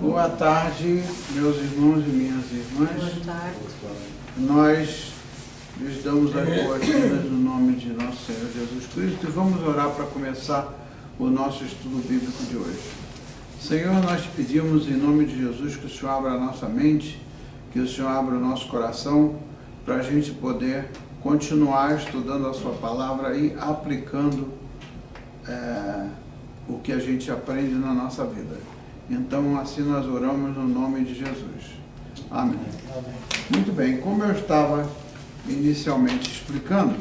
Boa tarde, meus irmãos e minhas irmãs. Boa tarde. Nós lhes damos as boas-vindas no nome de nosso Senhor Jesus Cristo e vamos orar para começar o nosso estudo bíblico de hoje. Senhor, nós te pedimos em nome de Jesus que o Senhor abra a nossa mente, que o Senhor abra o nosso coração para a gente poder continuar estudando a sua palavra e aplicando o que a gente aprende na nossa vida. Então, assim nós oramos no nome de Jesus. Amém. Muito bem, como eu estava inicialmente explicando,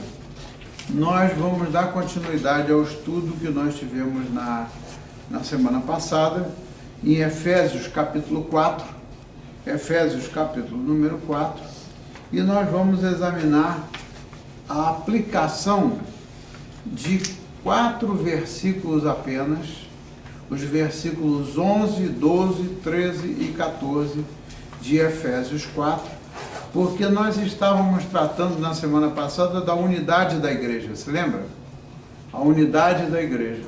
nós vamos dar continuidade ao estudo que nós tivemos na semana passada, em Efésios capítulo 4, Efésios capítulo número 4, e nós vamos examinar a aplicação de 4 versículos apenas, os versículos 11, 12, 13 e 14 de Efésios 4, porque nós estávamos tratando na semana passada da unidade da igreja, se lembra? A unidade da igreja,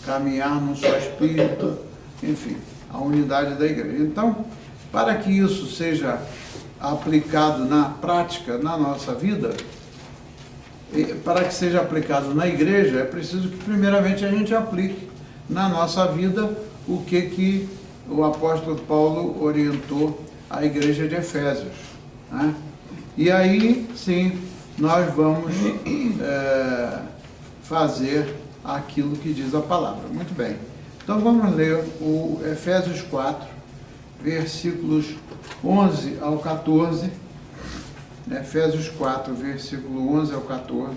caminhar num só espírito, enfim, a unidade da igreja. Então, para que isso seja aplicado na prática, na nossa vida, para que seja aplicado na igreja, é preciso que primeiramente a gente aplique na nossa vida o que o apóstolo Paulo orientou à igreja de Efésios, né? E aí sim nós vamos fazer aquilo que diz a palavra. Muito bem, então vamos ler o Efésios 4, versículos 11 ao 14, Efésios 4, versículo 11 ao 14,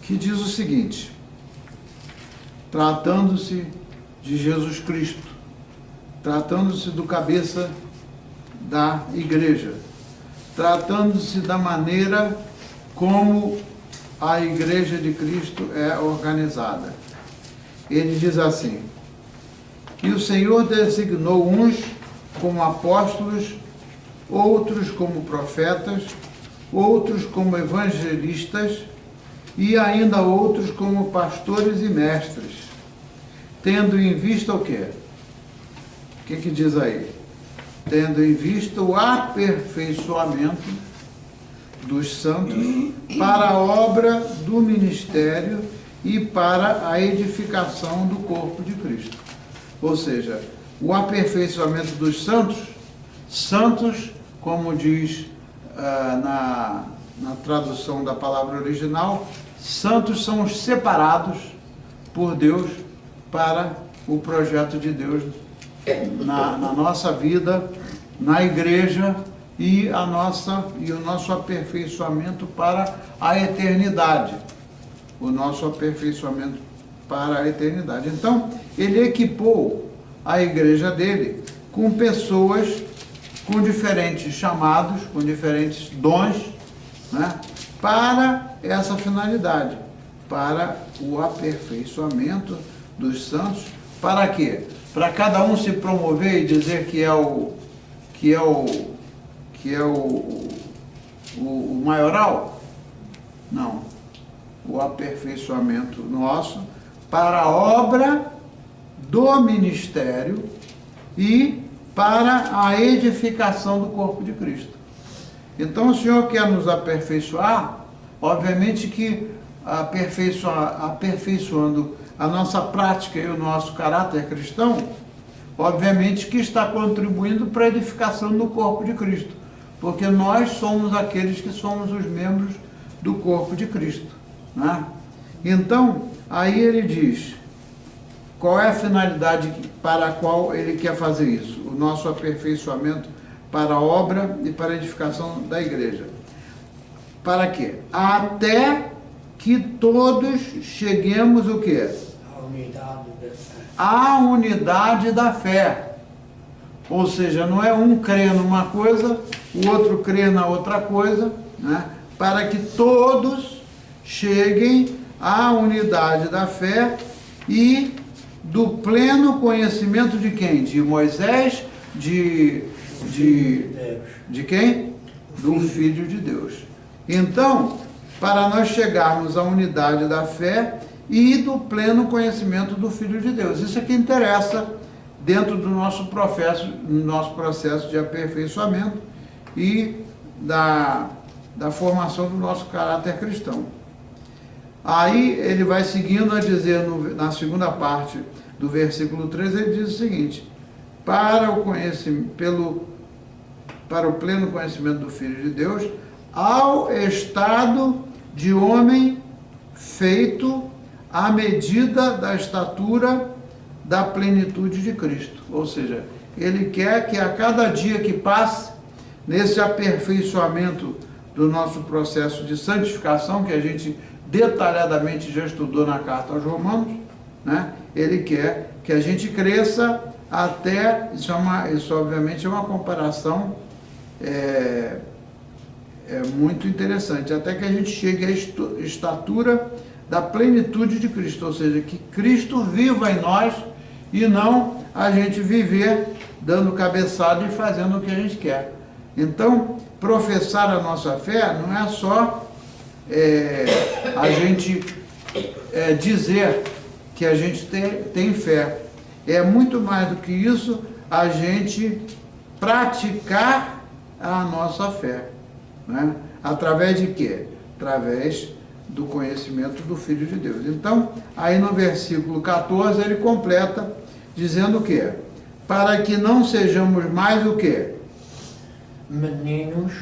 que diz o seguinte: tratando-se de Jesus Cristo, tratando-se do cabeça da igreja, tratando-se da maneira como a igreja de Cristo é organizada. Ele diz assim: que o Senhor designou uns como apóstolos, outros como profetas, outros como evangelistas e ainda outros como pastores e mestres, tendo em vista o quê? O que diz aí? Tendo em vista o aperfeiçoamento dos santos para a obra do ministério e para a edificação do corpo de Cristo. Ou seja, o aperfeiçoamento dos santos, como diz na tradução da palavra original, santos são os separados por Deus para o projeto de Deus na nossa vida, na igreja e o nosso aperfeiçoamento para a eternidade. O nosso aperfeiçoamento para a eternidade. Então, ele equipou a igreja dele com pessoas com diferentes chamados, com diferentes dons, né, para essa finalidade, para o aperfeiçoamento dos santos. Para quê? Para cada um se promover e dizer que é o maioral? Não. O aperfeiçoamento nosso para a obra do ministério e para a edificação do corpo de Cristo. Então o Senhor quer nos aperfeiçoar, obviamente que aperfeiçoando a nossa prática e o nosso caráter cristão, obviamente que está contribuindo para a edificação do corpo de Cristo, porque nós somos aqueles que somos os membros do corpo de Cristo, né? Então, aí ele diz, qual é a finalidade para a qual ele quer fazer isso? O nosso aperfeiçoamento para a obra e para a edificação da igreja. Para quê? Até que todos cheguemos o quê? A unidade da fé. A unidade da fé. Ou seja, não é um crer numa coisa, o outro crer na outra coisa, né? Para que todos cheguem à unidade da fé e do pleno conhecimento de quem? De Moisés, de quem? Do Filho de Deus. Então, para nós chegarmos à unidade da fé e do pleno conhecimento do Filho de Deus. Isso é que interessa dentro do nosso processo de aperfeiçoamento e da formação do nosso caráter cristão. Aí ele vai seguindo a dizer, na segunda parte do versículo 13, ele diz o seguinte: para o pleno conhecimento do Filho de Deus, ao estado de homem feito à medida da estatura da plenitude de Cristo. Ou seja, ele quer que a cada dia que passe, nesse aperfeiçoamento do nosso processo de santificação, que a gente detalhadamente já estudou na carta aos Romanos, né? Ele quer que a gente cresça até, isso obviamente é uma comparação muito interessante, até que a gente chegue à estatura da plenitude de Cristo, ou seja, que Cristo viva em nós e não a gente viver dando cabeçada e fazendo o que a gente quer. Então, professar a nossa fé não é só a gente dizer que a gente tem fé. É muito mais do que isso, a gente praticar a nossa fé. Né? Através de quê? Através do conhecimento do Filho de Deus. Então, aí no versículo 14, ele completa dizendo o quê? Para que não sejamos mais o quê? Meninos.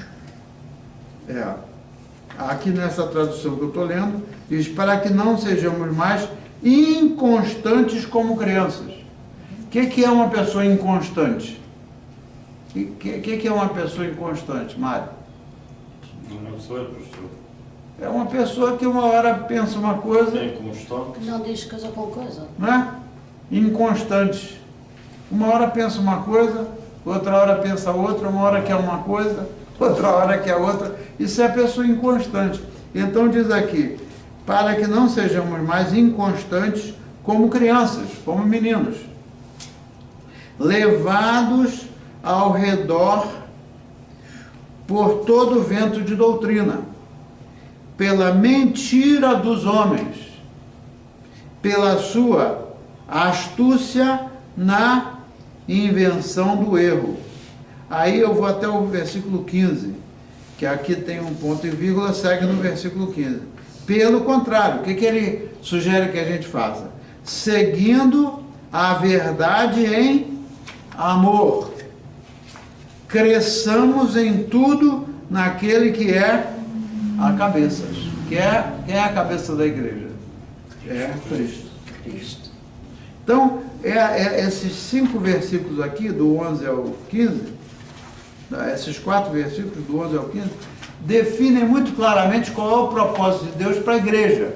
Aqui nessa tradução que eu estou lendo, diz, para que não sejamos mais inconstantes como crianças. O que é uma pessoa inconstante? O que é uma pessoa inconstante, Mário? Não sei, professor. É uma pessoa que uma hora pensa uma coisa... É inconstante. Não diz coisa com coisa. Né? Inconstante. Uma hora pensa uma coisa, outra hora pensa outra, uma hora quer uma coisa, outra hora quer outra. Isso é a pessoa inconstante. Então diz aqui, para que não sejamos mais inconstantes como crianças, como meninos, levados ao redor por todo vento de doutrina, pela mentira dos homens, pela sua astúcia na invenção do erro. Aí eu vou até o versículo 15, que aqui tem um ponto e vírgula, segue no versículo 15. Pelo contrário, o que ele sugere que a gente faça? Seguindo a verdade em amor, cresçamos em tudo naquele que é a cabeça. Quem é a cabeça da igreja? É Cristo. Então, esses 5 versículos aqui, do 11 ao 15, esses 4 versículos, do 11 ao 15, definem muito claramente qual é o propósito de Deus para a igreja.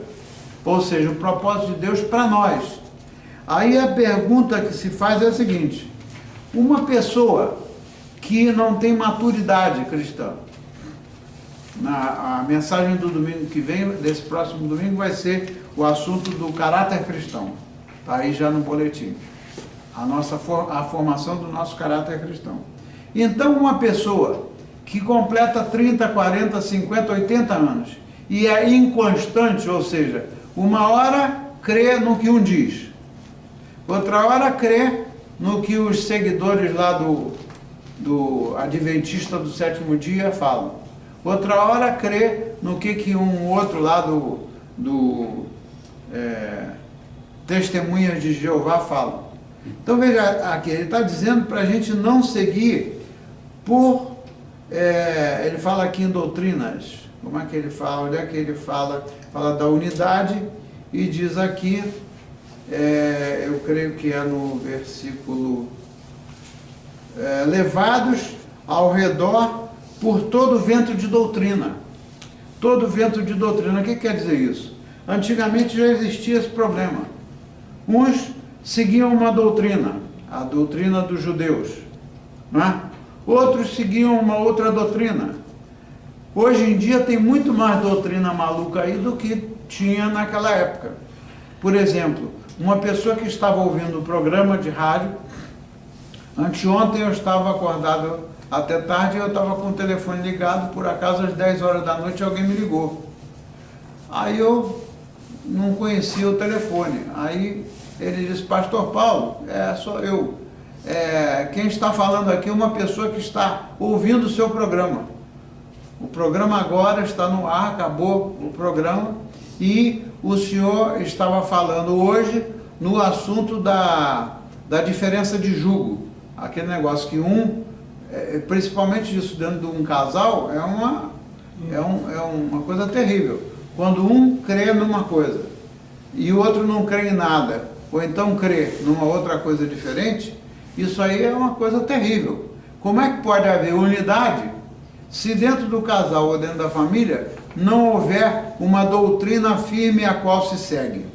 Ou seja, o propósito de Deus para nós. Aí a pergunta que se faz é a seguinte: uma pessoa que não tem maturidade cristã, a mensagem do domingo que vem, desse próximo domingo, vai ser o assunto do caráter cristão. Está aí já no boletim. A formação do nosso caráter cristão. Então, uma pessoa que completa 30, 40, 50, 80 anos e é inconstante, ou seja, uma hora crê no que um diz, outra hora crê no que os seguidores lá do Adventista do Sétimo Dia falam, outra hora crê no que um outro lá do Testemunhas de Jeová fala. Então veja aqui, ele está dizendo para a gente não seguir por, ele fala aqui em doutrinas, como é que ele fala? Onde é que ele fala? Fala da unidade e diz aqui, eu creio que é no versículo, levados ao redor por todo vento de doutrina. Todo vento de doutrina, o que quer dizer isso? Antigamente já existia esse problema. Uns seguiam uma doutrina, a doutrina dos judeus, não é? Outros seguiam uma outra doutrina. Hoje em dia tem muito mais doutrina maluca aí do que tinha naquela época. Por exemplo, uma pessoa que estava ouvindo o programa de rádio, anteontem eu estava acordado até tarde e eu estava com o telefone ligado, por acaso às 10 horas da noite alguém me ligou. Aí eu não conhecia o telefone. Aí ele disse: pastor Paulo, sou eu. Quem está falando aqui é uma pessoa que está ouvindo o seu programa. O programa agora está no ar, acabou o programa, e o senhor estava falando hoje no assunto da diferença de jugo. Aquele negócio que principalmente isso dentro de um casal, é uma coisa terrível. Quando um crê numa coisa e o outro não crê em nada, ou então crê numa outra coisa diferente, isso aí é uma coisa terrível. Como é que pode haver unidade se dentro do casal ou dentro da família não houver uma doutrina firme a qual se segue?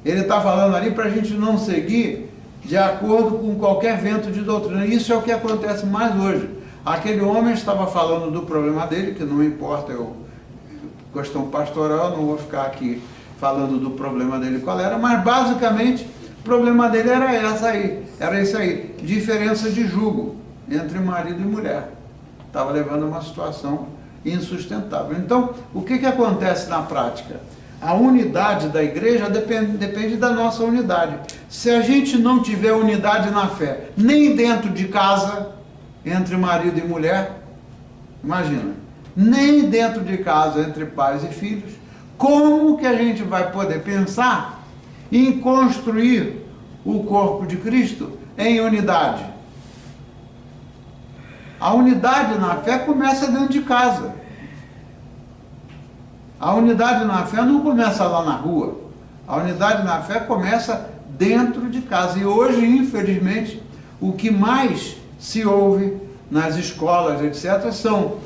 Ele está falando ali para a gente não seguir de acordo com qualquer vento de doutrina. Isso é o que acontece mais hoje. Aquele homem estava falando do problema dele, que não importa, questão pastoral, não vou ficar aqui falando do problema dele qual era, mas basicamente o problema dele era esse aí, diferença de jugo entre marido e mulher. Estava levando a uma situação insustentável. Então, o que acontece na prática? A unidade da igreja depende da nossa unidade. Se a gente não tiver unidade na fé, nem dentro de casa, entre marido e mulher, imagina, nem dentro de casa, entre pais e filhos, como que a gente vai poder pensar em construir o corpo de Cristo em unidade? A unidade na fé começa dentro de casa. A unidade na fé não começa lá na rua. A unidade na fé começa dentro de casa. E hoje, infelizmente, o que mais se ouve nas escolas, etc., são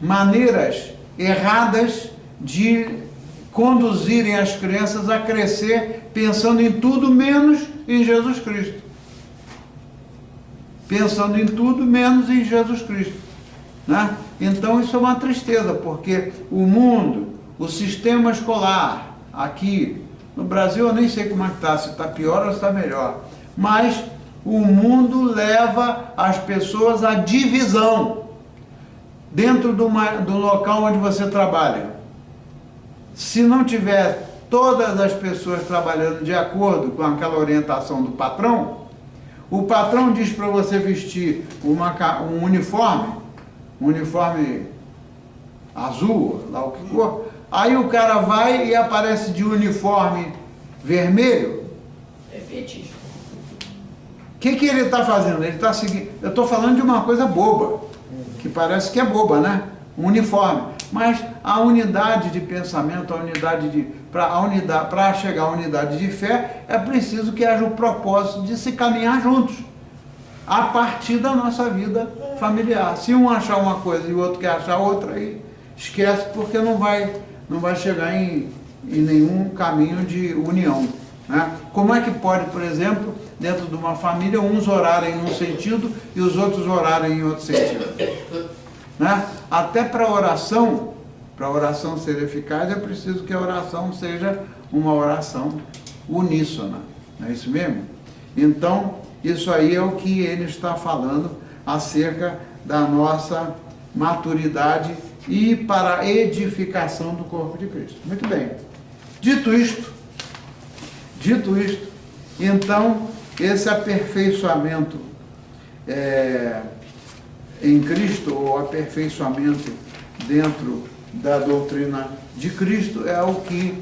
maneiras erradas de conduzirem as crianças a crescer pensando em tudo menos em Jesus Cristo. Pensando em tudo menos em Jesus Cristo, né? Então isso é uma tristeza, porque o mundo, o sistema escolar, aqui no Brasil eu nem sei como é que está, se está pior ou se está melhor, mas o mundo leva as pessoas à divisão dentro do local onde você trabalha. Se não tiver todas as pessoas trabalhando de acordo com aquela orientação do patrão, o patrão diz para você vestir um uniforme azul, lá o que for, aí o cara vai e aparece de uniforme vermelho. É fetiche. O que ele está fazendo? Ele está seguindo. Eu estou falando de uma coisa boba, que parece que é boba, né? Um uniforme. Mas a unidade de pensamento, para chegar à unidade de fé, é preciso que haja o propósito de se caminhar juntos, a partir da nossa vida familiar. Se um achar uma coisa e o outro quer achar outra, aí esquece, porque não vai chegar em nenhum caminho de união, né? Como é que pode, por exemplo, dentro de uma família, uns orarem num sentido e os outros orarem em outro sentido, né? Até para a oração ser eficaz, é preciso que a oração seja uma oração uníssona, não é isso mesmo? Então, isso aí é o que ele está falando acerca da nossa maturidade e para a edificação do corpo de Cristo. Muito bem. Dito isto, então, esse aperfeiçoamento em Cristo, ou aperfeiçoamento dentro da doutrina de Cristo, é o que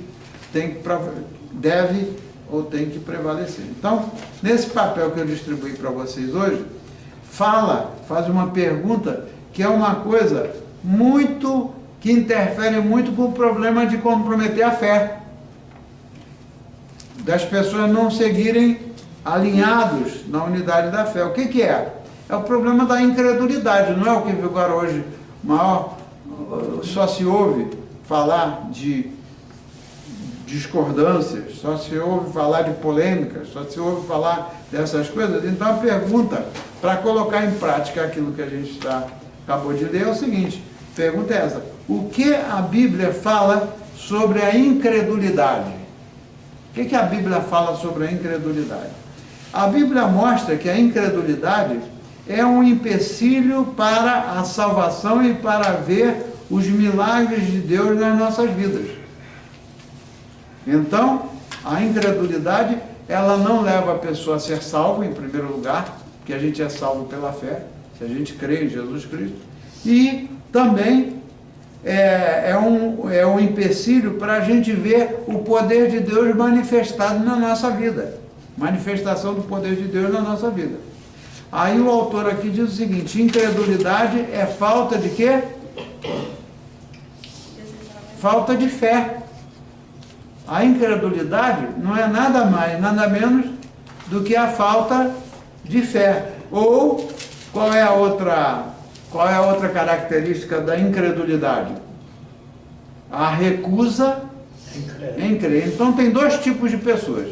deve ou tem que prevalecer. Então, nesse papel que eu distribuí para vocês hoje, faz uma pergunta que é uma coisa que interfere muito com o problema de comprometer a fé, das pessoas não seguirem alinhados na unidade da fé. O que é? É o problema da incredulidade, não é o que agora hoje só se ouve falar de discordâncias, só se ouve falar de polêmicas, só se ouve falar dessas coisas. Então a pergunta, para colocar em prática aquilo que a gente acabou de ler, é o seguinte: a pergunta é essa: o que a Bíblia fala sobre a incredulidade? O que a Bíblia fala sobre a incredulidade? A Bíblia mostra que a incredulidade é um empecilho para a salvação e para ver os milagres de Deus nas nossas vidas. Então, a incredulidade, ela não leva a pessoa a ser salva, em primeiro lugar, porque a gente é salvo pela fé, se a gente crê em Jesus Cristo, e também é um empecilho para a gente ver o poder de Deus manifestado na nossa vida, manifestação do poder de Deus na nossa vida. Aí o autor aqui diz o seguinte: incredulidade é falta de quê? Falta de fé. A incredulidade não é nada mais, nada menos do que a falta de fé. Ou qual é a outra característica da incredulidade? A recusa em crer. Então tem dois tipos de pessoas: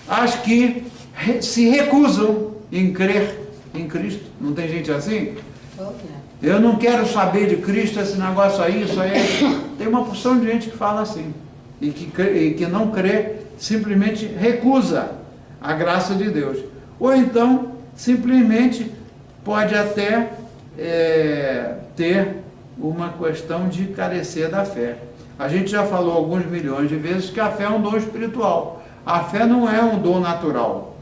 as que se recusam em crer em Cristo. Não tem gente assim? Eu não quero saber de Cristo, esse negócio aí, isso aí. Tem uma porção de gente que fala assim, e que não crê, simplesmente recusa a graça de Deus. Ou então, simplesmente pode até ter uma questão de carecer da fé. A gente já falou alguns milhões de vezes que a fé é um dom espiritual. A fé não é um dom natural,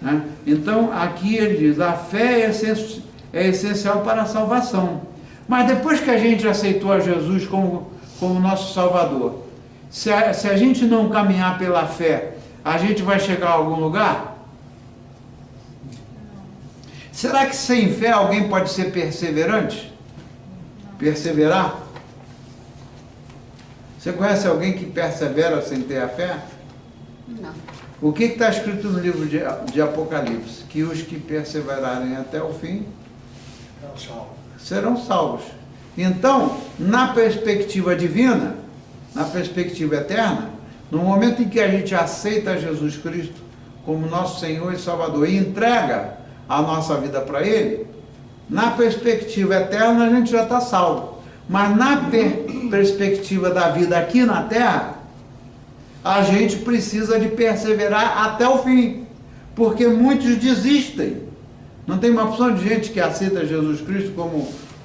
né? Então, aqui ele diz, a fé é essencial para a salvação. Mas depois que a gente aceitou a Jesus como nosso Salvador, se a gente não caminhar pela fé, a gente vai chegar a algum lugar? Será que sem fé alguém pode ser perseverante? Perseverar? Você conhece alguém que persevera sem ter a fé? Não. O que está escrito no livro de Apocalipse? Que os que perseverarem até o fim serão salvos. Então, na perspectiva divina, na perspectiva eterna, no momento em que a gente aceita Jesus Cristo como nosso Senhor e Salvador e entrega a nossa vida para Ele, na perspectiva eterna a gente já está salvo. Mas na perspectiva da vida aqui na Terra, a gente precisa de perseverar até o fim, porque muitos desistem. Não tem uma opção de gente que aceita Jesus Cristo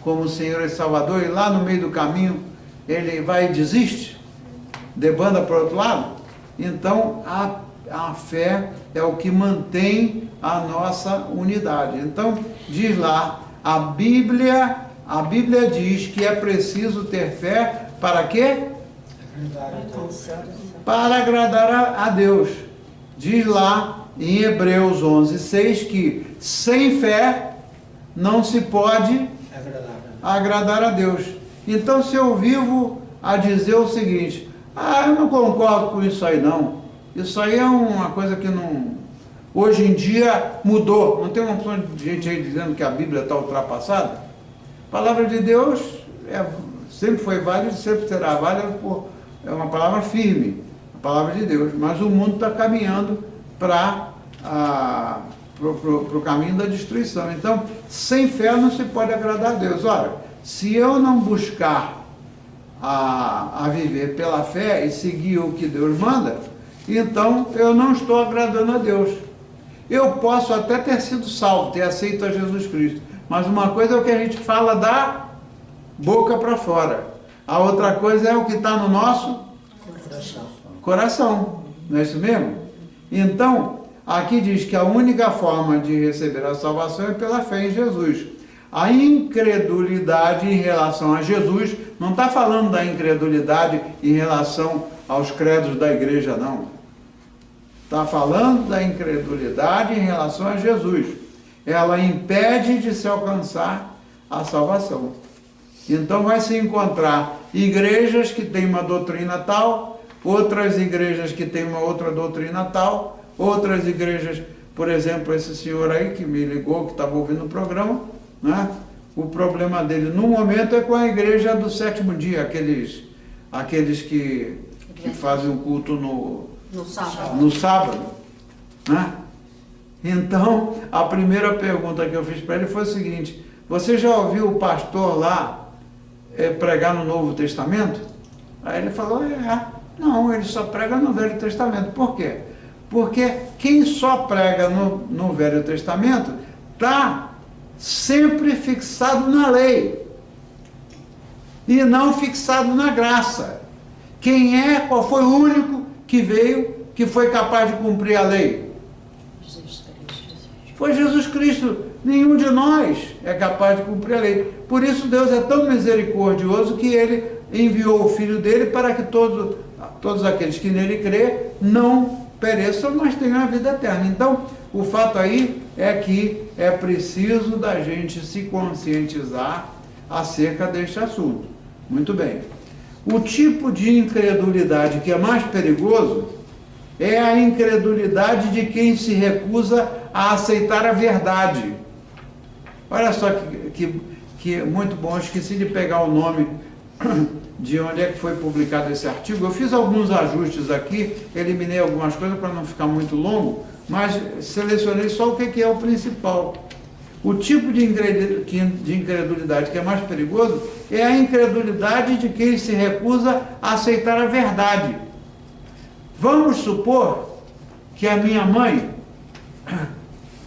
como Senhor e Salvador, e lá no meio do caminho ele vai e desiste, debanda para o outro lado? Então a fé é o que mantém a nossa unidade. Então diz lá, a Bíblia diz que é preciso ter fé para quê? Para agradar a Deus. Diz lá em Hebreus 11:6 que sem fé não se pode agradar a Deus. Então, se eu vivo a dizer o seguinte: eu não concordo com isso aí não, isso aí é uma coisa que não, hoje em dia mudou, não tem uma opção de gente aí dizendo que a Bíblia está ultrapassada? A palavra de Deus sempre foi válida e sempre será válida, é uma palavra firme, a palavra de Deus, mas o mundo está caminhando para o caminho da destruição. Então, sem fé não se pode agradar a Deus. Olha, se eu não buscar a viver pela fé e seguir o que Deus manda, então eu não estou agradando a Deus. Eu posso até ter sido salvo, ter aceito a Jesus Cristo, mas uma coisa é o que a gente fala da boca para fora, a outra coisa é o que está no nosso coração. Não é isso mesmo? Então, aqui diz que a única forma de receber a salvação é pela fé em Jesus. A incredulidade em relação a Jesus, não está falando da incredulidade em relação aos credos da igreja, não. Está falando da incredulidade em relação a Jesus. Ela impede de se alcançar a salvação. Então vai se encontrar igrejas que têm uma doutrina tal, outras igrejas que têm uma outra doutrina tal, outras igrejas, por exemplo, esse senhor aí que me ligou, que estava ouvindo o programa, né? O problema dele no momento é com a igreja do sétimo dia, aqueles que fazem o culto no sábado, né? Então, a primeira pergunta que eu fiz para ele foi o seguinte: você já ouviu o pastor lá pregar no Novo Testamento? Aí ele falou, não, ele só prega no Velho Testamento. Por quê? Porque quem só prega no Velho Testamento está sempre fixado na lei e não fixado na graça. Qual foi o único que veio, que foi capaz de cumprir a lei? Foi Jesus Cristo. Nenhum de nós é capaz de cumprir a lei. Por isso Deus é tão misericordioso que Ele enviou o Filho dele para que todos aqueles que nele crê não pereçam, mas tenham a vida eterna. Então, o fato aí é que é preciso da gente se conscientizar acerca deste assunto. Muito bem. O tipo de incredulidade que é mais perigoso é a incredulidade de quem se recusa a aceitar a verdade. Olha só que muito bom, esqueci de pegar o nome de onde é que foi publicado esse artigo. Eu fiz alguns ajustes aqui, eliminei algumas coisas para não ficar muito longo, mas selecionei só o que é o principal. O tipo de incredulidade que é mais perigoso é a incredulidade de quem se recusa a aceitar a verdade. Vamos supor que a minha mãe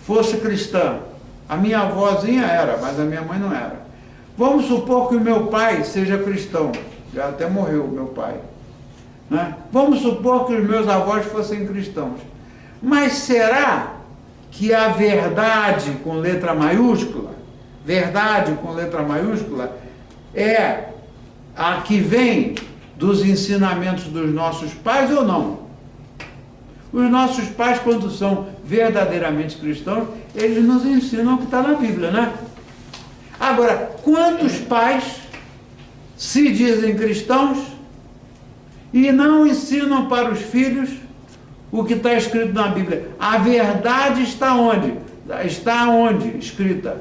fosse cristã. A minha avózinha era, mas a minha mãe não era. Vamos supor que o meu pai seja cristão. Já até morreu o meu pai. Né? Vamos supor que os meus avós fossem cristãos. Mas será que a verdade com letra maiúscula, é a que vem dos ensinamentos dos nossos pais ou não? Os nossos pais, quando são verdadeiramente cristãos, eles nos ensinam o que está na Bíblia, né? Agora, quantos pais se dizem cristãos e não ensinam para os filhos o que está escrito na Bíblia? A verdade está onde? Está onde? Escrita?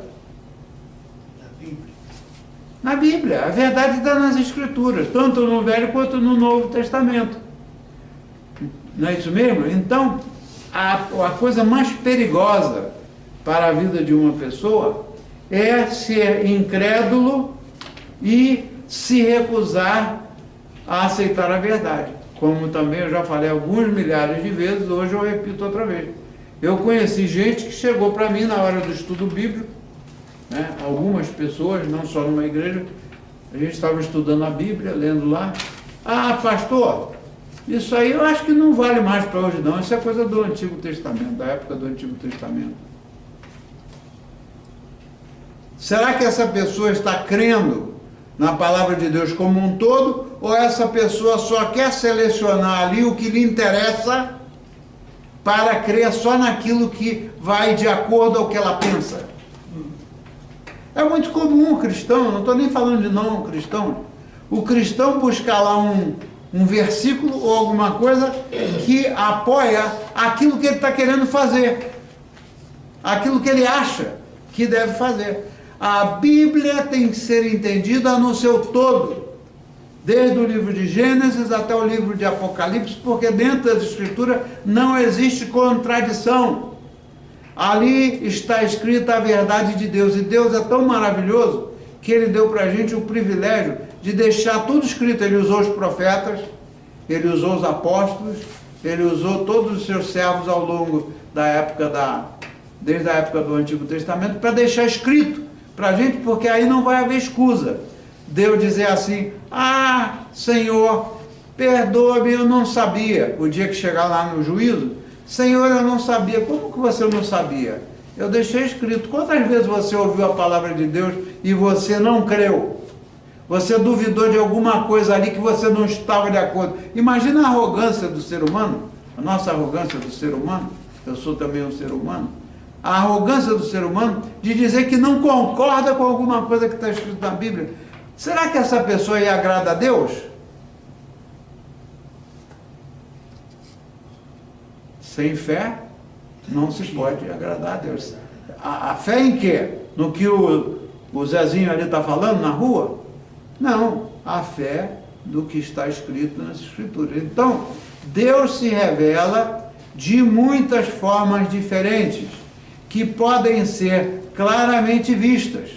Na Bíblia. A verdade está nas Escrituras, tanto no Velho quanto no Novo Testamento. Não é isso mesmo? Então, a coisa mais perigosa para a vida de uma pessoa é ser incrédulo e se recusar a aceitar a verdade. Como também eu já falei alguns milhares de vezes, hoje eu repito outra vez. Eu conheci gente que chegou para mim na hora do estudo bíblico, né? Algumas pessoas, não só numa igreja, a gente estava estudando a Bíblia, lendo lá. Ah, pastor, isso aí eu acho que não vale mais para hoje não, isso é coisa do Antigo Testamento, da época do Antigo Testamento. Será que essa pessoa está crendo na palavra de Deus como um todo, ou essa pessoa só quer selecionar ali o que lhe interessa para crer só naquilo que vai de acordo ao que ela pensa? É muito comum o cristão, não estou nem falando de não cristão, o cristão buscar lá um versículo ou alguma coisa que apoia aquilo que ele está querendo fazer, aquilo que ele acha que deve fazer. A Bíblia tem que ser entendida no seu todo, desde o livro de Gênesis até o livro de Apocalipse, porque dentro das Escrituras não existe contradição. Ali está escrita a verdade de Deus, e Deus é tão maravilhoso que Ele deu para a gente o privilégio de deixar tudo escrito. Ele usou os profetas, Ele usou os apóstolos, Ele usou todos os seus servos ao longo da época desde a época do Antigo Testamento, para deixar escrito para a gente, porque aí não vai haver escusa. Deus dizer assim: ah, Senhor, perdoa-me, eu não sabia. O dia que chegar lá no juízo, Senhor, eu não sabia. Como que você não sabia? Eu deixei escrito. Quantas vezes você ouviu a palavra de Deus e você não creu? Você duvidou de alguma coisa ali que você não estava de acordo. Imagina a arrogância do ser humano, a nossa arrogância do ser humano. Eu sou também um ser humano. A arrogância do ser humano de dizer que não concorda com alguma coisa que está escrito na Bíblia. Será que essa pessoa aí agrada a Deus? Sem fé não se pode agradar a Deus. A fé em quê? No que o Zezinho ali está falando na rua? Não, a fé do que está escrito nas Escrituras. Então, Deus se revela de muitas formas diferentes, que podem ser claramente vistas.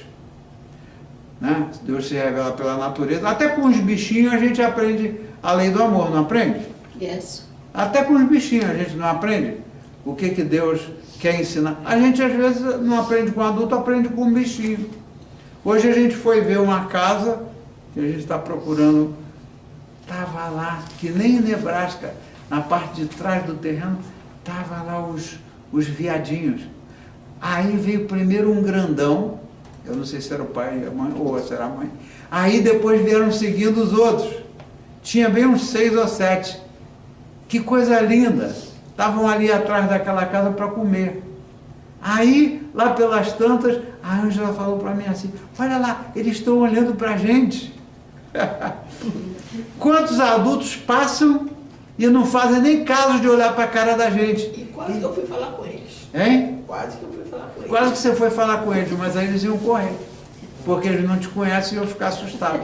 Né? Deus se revela pela natureza. Até com os bichinhos a gente aprende a lei do amor, não aprende? Yes. Até com os bichinhos a gente não aprende o que Deus quer ensinar. A gente às vezes não aprende com adulto, aprende com um bichinho. Hoje a gente foi ver uma casa que a gente está procurando. Estava lá, que nem em Nebraska, na parte de trás do terreno, estavam lá os viadinhos. Aí veio primeiro um grandão, eu não sei se era o pai, a mãe, ou se era a mãe. Aí depois vieram seguindo os outros. Tinha bem uns 6 ou 7. Que coisa linda! Estavam ali atrás daquela casa para comer. Aí, lá pelas tantas, a Ângela falou para mim assim, olha lá, eles estão olhando para a gente. Quantos adultos passam e não fazem nem caso de olhar para a cara da gente? E quase que eu fui falar com eles. Hein? Quase que eu fui falar com eles. Quase que você foi falar com eles, mas aí eles iam correr, porque eles não te conhecem e iam ficar assustados.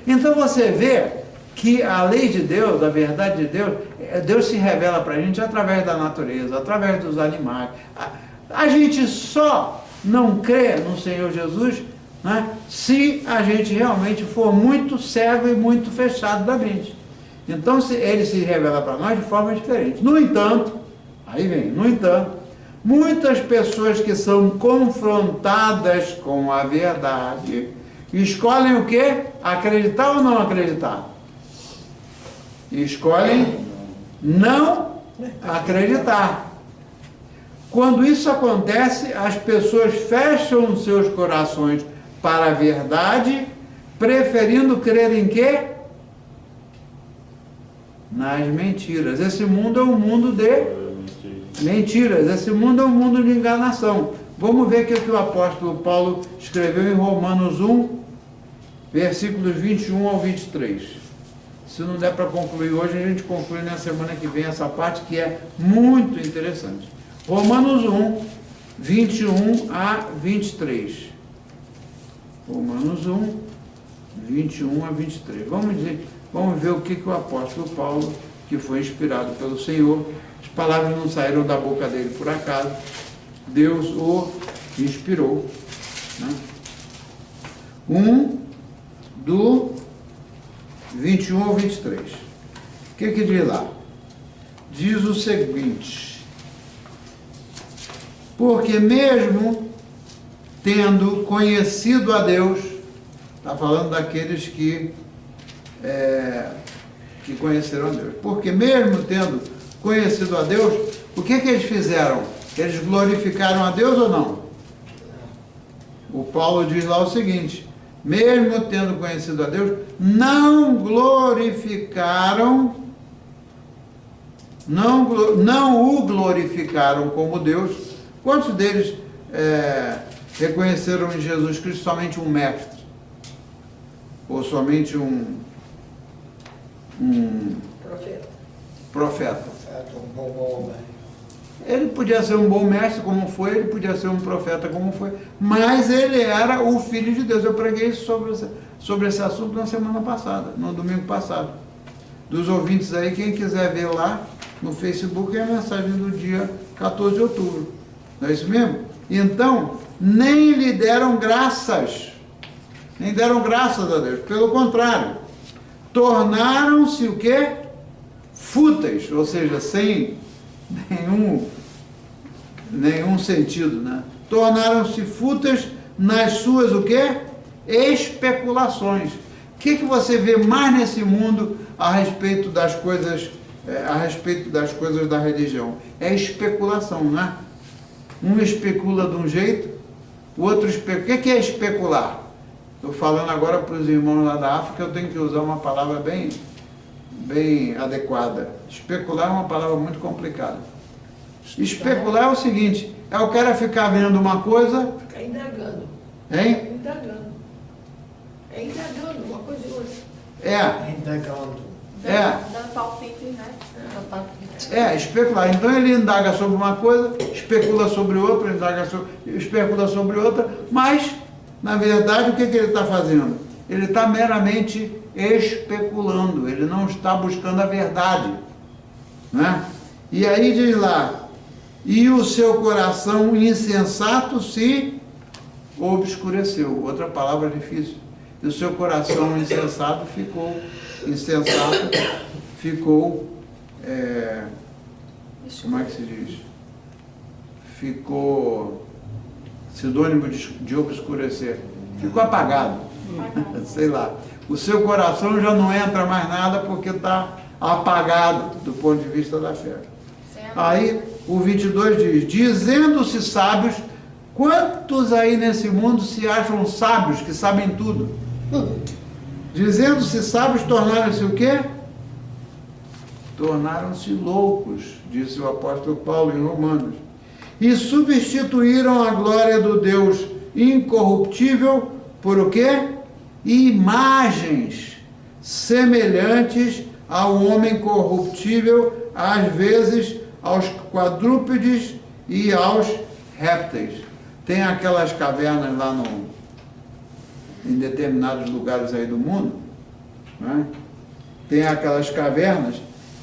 Então você vê que a lei de Deus, a verdade de Deus, Deus se revela para a gente através da natureza, através dos animais. A gente só não crê no Senhor Jesus, né, se a gente realmente for muito cego e muito fechado da mente. Então ele se revela para nós de forma diferente. No entanto, aí vem, no entanto, muitas pessoas que são confrontadas com a verdade escolhem o quê? Acreditar ou não acreditar? Escolhem não acreditar. Quando isso acontece, as pessoas fecham seus corações para a verdade, preferindo crer em quê? Nas mentiras. Esse mundo é um mundo de mentiras. Esse mundo é um mundo de enganação. Vamos ver o que o apóstolo Paulo escreveu em Romanos 1, versículos 21 ao 23. Se não der para concluir hoje, a gente conclui na semana que vem essa parte que é muito interessante. Romanos 1, 21 a 23. Romanos 1, 21 a 23. Vamos ver o que o apóstolo Paulo, que foi inspirado pelo Senhor, as palavras não saíram da boca dele por acaso, Deus o inspirou. Né? 1, do 21 ao 23. O que diz lá? Diz o seguinte: porque mesmo tendo conhecido a Deus, está falando daqueles que conheceram a Deus, porque mesmo tendo conhecido a Deus, o que eles fizeram? Eles glorificaram a Deus ou não? O Paulo diz lá o seguinte: mesmo tendo conhecido a Deus, não glorificaram, não o glorificaram como Deus. Quantos deles reconheceram em Jesus Cristo somente um mestre? Ou somente um Profeta. profeta? Um bom homem. Ele podia ser um bom mestre, como foi, ele podia ser um profeta, como foi, mas ele era o Filho de Deus. Eu preguei sobre esse assunto na semana passada, no domingo passado. Dos ouvintes aí, quem quiser ver lá no Facebook, é a mensagem do dia 14 de outubro. Não é isso mesmo? Então, nem lhe deram graças, nem deram graças a Deus. Pelo contrário, tornaram-se o quê? Fúteis, ou seja, sem nenhum sentido, né? Tornaram-se fúteis nas suas o quê? Especulações. O que você vê mais nesse mundo a respeito das coisas, da religião? É especulação, né? Um especula de um jeito, o outro especula. O que é especular? Estou falando agora para os irmãos lá da África, eu tenho que usar uma palavra bem adequada. Especular é uma palavra muito complicada. Especular é o seguinte: é o cara ficar vendo uma coisa. Ficar indagando. Hein? Indagando. É indagando uma coisa e outra. Indagando. Dando palpite, né? Especular. Então ele indaga sobre uma coisa, especula sobre outra, especula sobre outra, mas, na verdade, o que ele está fazendo? Ele está meramente especulando, ele não está buscando a verdade. Né? E aí diz lá: e o seu coração insensato se obscureceu. Outra palavra difícil. E o seu coração insensato ficou, como é que se diz? Ficou sinônimo de obscurecer. Ficou apagado. Sei lá. O seu coração já não entra mais nada porque está apagado do ponto de vista da fé. Certo. Aí o 22 diz, dizendo-se sábios, quantos aí nesse mundo se acham sábios, que sabem tudo? Dizendo-se sábios, tornaram-se o quê? Tornaram-se loucos, disse o apóstolo Paulo em Romanos. E substituíram a glória do Deus incorruptível por o quê? Imagens semelhantes ao homem corruptível, às vezes aos quadrúpedes e aos répteis. Tem aquelas cavernas lá em determinados lugares aí do mundo, né? Tem aquelas cavernas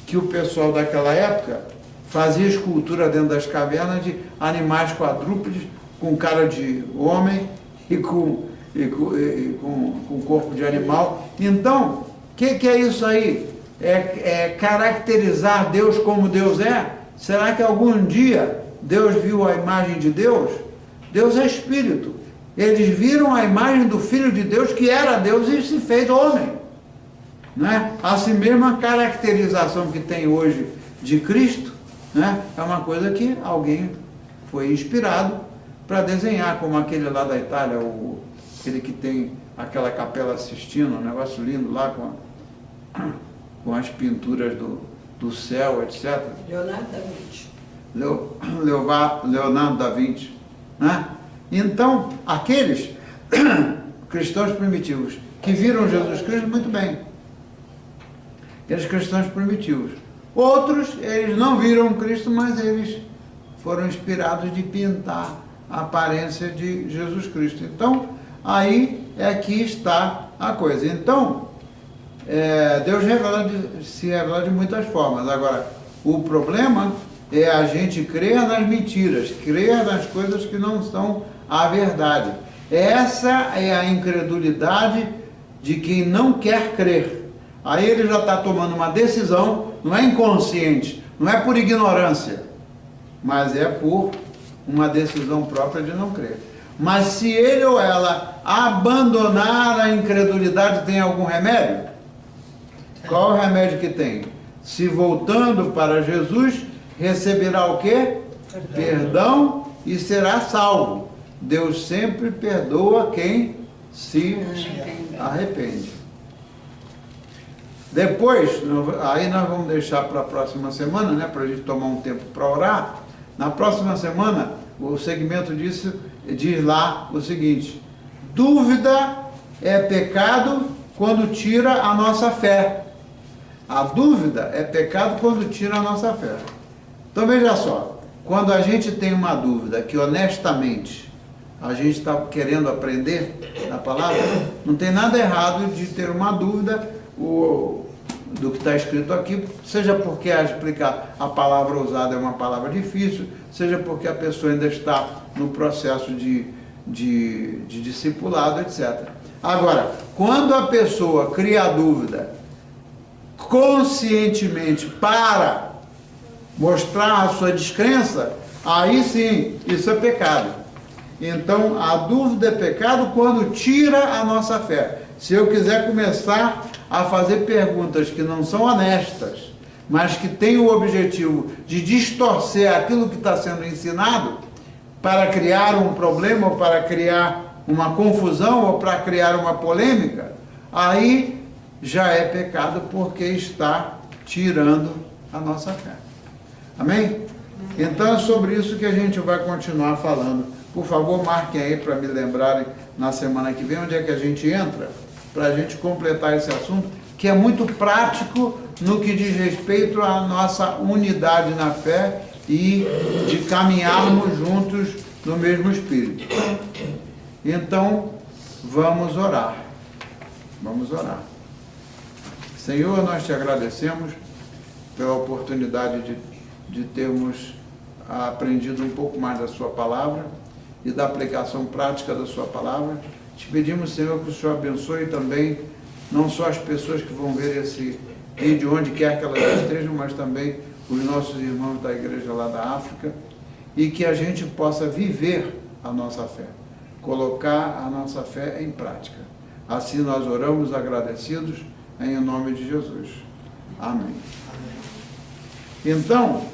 que o pessoal daquela época fazia escultura dentro das cavernas de animais quadrúpedes com cara de homem e com corpo de animal. Então, o que é isso aí? É caracterizar Deus como Deus é? Será que algum dia Deus viu a imagem de Deus? Deus é Espírito. Eles viram a imagem do Filho de Deus, que era Deus e se fez homem. Né? Assim mesmo, a caracterização que tem hoje de Cristo, né, é uma coisa que alguém foi inspirado para desenhar, como aquele lá da Itália, aquele que tem aquela Capela Sistina, um negócio lindo lá com as pinturas do céu, etc. Leonardo da Vinci. Leonardo da Vinci. Né? Então, aqueles cristãos primitivos que viram Jesus Cristo, muito bem. Aqueles cristãos primitivos. Outros, eles não viram Cristo, mas eles foram inspirados de pintar a aparência de Jesus Cristo. Então, aí é que está a coisa. Então, Deus se revela de muitas formas. Agora, o problema é a gente crer nas mentiras, crer nas coisas que não são a verdade. Essa é a incredulidade de quem não quer crer. Aí ele já está tomando uma decisão, não é inconsciente, não é por ignorância, mas é por uma decisão própria de não crer. Mas se ele ou ela abandonar a incredulidade, tem algum remédio? Qual o remédio que tem? Se voltando para Jesus, receberá o quê? Perdão e será salvo. Deus sempre perdoa quem se arrepende. Depois, aí nós vamos deixar para a próxima semana, né, para a gente tomar um tempo para orar. Na próxima semana, o segmento diz lá o seguinte: dúvida é pecado quando tira a nossa fé. A dúvida é pecado quando tira a nossa fé. Então veja só, quando a gente tem uma dúvida que honestamente a gente está querendo aprender a palavra, não tem nada errado de ter uma dúvida do que está escrito aqui, seja porque a palavra usada é uma palavra difícil, seja porque a pessoa ainda está no processo de discipulado, etc. Agora, quando a pessoa cria a dúvida conscientemente para mostrar a sua descrença, aí sim, isso é pecado. Então, a dúvida é pecado quando tira a nossa fé. Se eu quiser começar a fazer perguntas que não são honestas, mas que têm o objetivo de distorcer aquilo que está sendo ensinado, para criar um problema, ou para criar uma confusão, ou para criar uma polêmica, aí já é pecado, porque está tirando a nossa fé. Amém? Então é sobre isso que a gente vai continuar falando. Por favor, marquem aí para me lembrarem na semana que vem onde é que a gente entra, para a gente completar esse assunto, que é muito prático no que diz respeito à nossa unidade na fé e de caminharmos juntos no mesmo Espírito. Então, vamos orar. Vamos orar. Senhor, nós te agradecemos pela oportunidade de termos aprendido um pouco mais da sua palavra e da aplicação prática da sua palavra. Te pedimos, Senhor, que o Senhor abençoe também, não só as pessoas que vão ver esse vídeo, onde quer que elas estejam, mas também os nossos irmãos da igreja lá da África, e que a gente possa viver a nossa fé, colocar a nossa fé em prática. Assim nós oramos agradecidos, em nome de Jesus. Amém. Então,